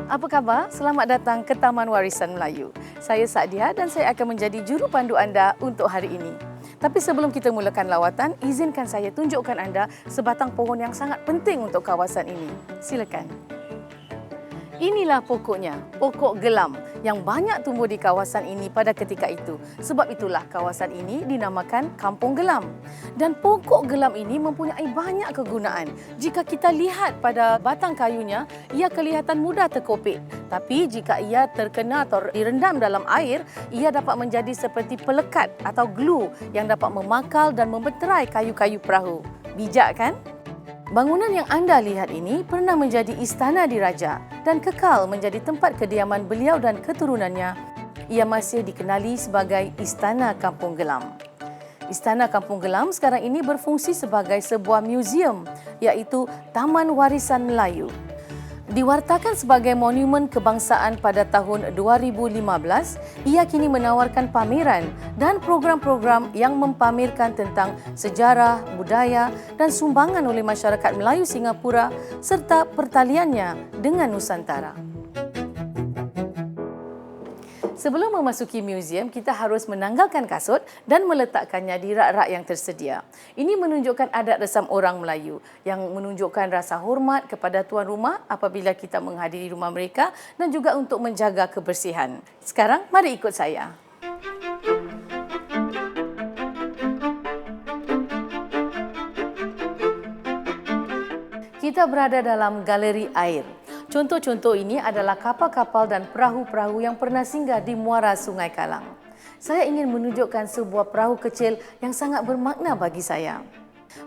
Apa khabar? Selamat datang ke Taman Warisan Melayu. Saya Saadia dan saya akan menjadi juru pandu anda untuk hari ini. Tapi sebelum kita mulakan lawatan, izinkan saya tunjukkan anda sebatang pohon yang sangat penting untuk kawasan ini. Silakan. Inilah pokoknya, pokok gelam yang banyak tumbuh di kawasan ini pada ketika itu. Sebab itulah kawasan ini dinamakan Kampung Gelam. Dan pokok gelam ini mempunyai banyak kegunaan. Jika kita lihat pada batang kayunya, ia kelihatan mudah terkopik. Tapi jika ia terkena atau direndam dalam air, ia dapat menjadi seperti pelekat atau glue yang dapat memakal dan membenterai kayu-kayu perahu. Bijak kan? Bangunan yang anda lihat ini pernah menjadi istana diraja dan kekal menjadi tempat kediaman beliau dan keturunannya. Ia masih dikenali sebagai Istana Kampung Gelam. Istana Kampung Gelam sekarang ini berfungsi sebagai sebuah muzium, iaitu Taman Warisan Melayu. Diwartakan sebagai monumen kebangsaan pada tahun 2015, ia kini menawarkan pameran dan program-program yang mempamerkan tentang sejarah, budaya dan sumbangan oleh masyarakat Melayu Singapura serta pertaliannya dengan Nusantara. Sebelum memasuki muzium, kita harus menanggalkan kasut dan meletakkannya di rak-rak yang tersedia. Ini menunjukkan adat resam orang Melayu yang menunjukkan rasa hormat kepada tuan rumah apabila kita menghadiri rumah mereka dan juga untuk menjaga kebersihan. Sekarang, mari ikut saya. Kita berada dalam galeri air. Contoh-contoh ini adalah kapal-kapal dan perahu-perahu yang pernah singgah di muara Sungai Kalang. Saya ingin menunjukkan sebuah perahu kecil yang sangat bermakna bagi saya.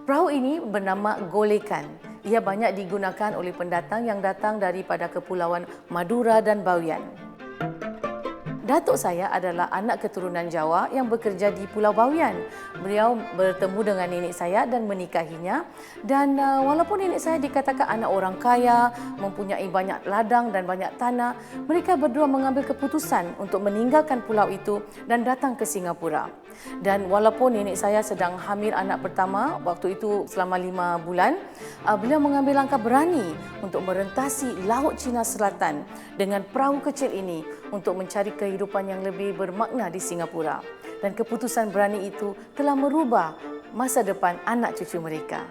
Perahu ini bernama Golekan. Ia banyak digunakan oleh pendatang yang datang daripada Kepulauan Madura dan Bawean. Datuk saya adalah anak keturunan Jawa yang bekerja di Pulau Bawean. Beliau bertemu dengan nenek saya dan menikahinya. Dan walaupun nenek saya dikatakan anak orang kaya, mempunyai banyak ladang dan banyak tanah, mereka berdua mengambil keputusan untuk meninggalkan pulau itu dan datang ke Singapura. Dan walaupun nenek saya sedang hamil anak pertama, waktu itu selama 5 bulan, beliau mengambil langkah berani untuk merentasi Laut Cina Selatan dengan perahu kecil ini untuk mencari kehidupan yang lebih bermakna di Singapura. Dan keputusan berani itu telah merubah masa depan anak cucu mereka.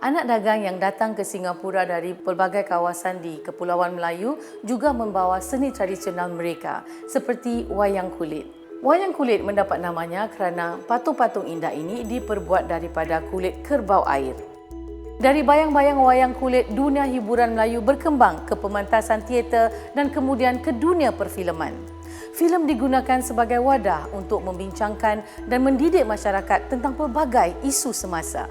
Anak dagang yang datang ke Singapura dari pelbagai kawasan di Kepulauan Melayu juga membawa seni tradisional mereka seperti wayang kulit. Wayang kulit mendapat namanya kerana patung-patung indah ini diperbuat daripada kulit kerbau air. Dari bayang-bayang wayang kulit, dunia hiburan Melayu berkembang ke pementasan teater dan kemudian ke dunia perfilman. Filem digunakan sebagai wadah untuk membincangkan dan mendidik masyarakat tentang pelbagai isu semasa.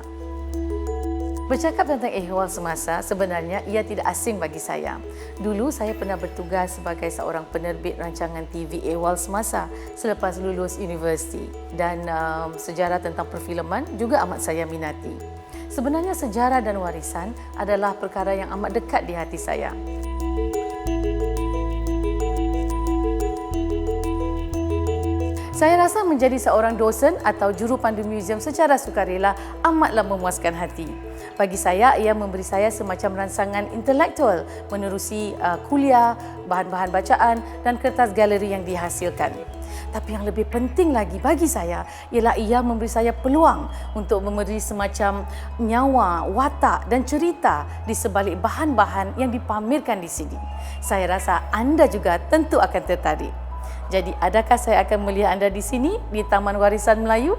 Bercakap tentang ehwal semasa, sebenarnya ia tidak asing bagi saya. Dulu saya pernah bertugas sebagai seorang penerbit rancangan TV ehwal semasa selepas lulus universiti. Dan sejarah tentang perfilman juga amat saya minati. Sebenarnya sejarah dan warisan adalah perkara yang amat dekat di hati saya. Saya rasa menjadi seorang dosen atau juru pandu muzium secara sukarela amatlah memuaskan hati. Bagi saya, ia memberi saya semacam rangsangan intelektual menerusi kuliah, bahan-bahan bacaan dan kertas galeri yang dihasilkan. Tapi yang lebih penting lagi bagi saya ialah ia memberi saya peluang untuk memberi semacam nyawa, watak dan cerita di sebalik bahan-bahan yang dipamerkan di sini. Saya rasa anda juga tentu akan tertarik. Jadi, adakah saya akan melihat anda di sini di Taman Warisan Melayu?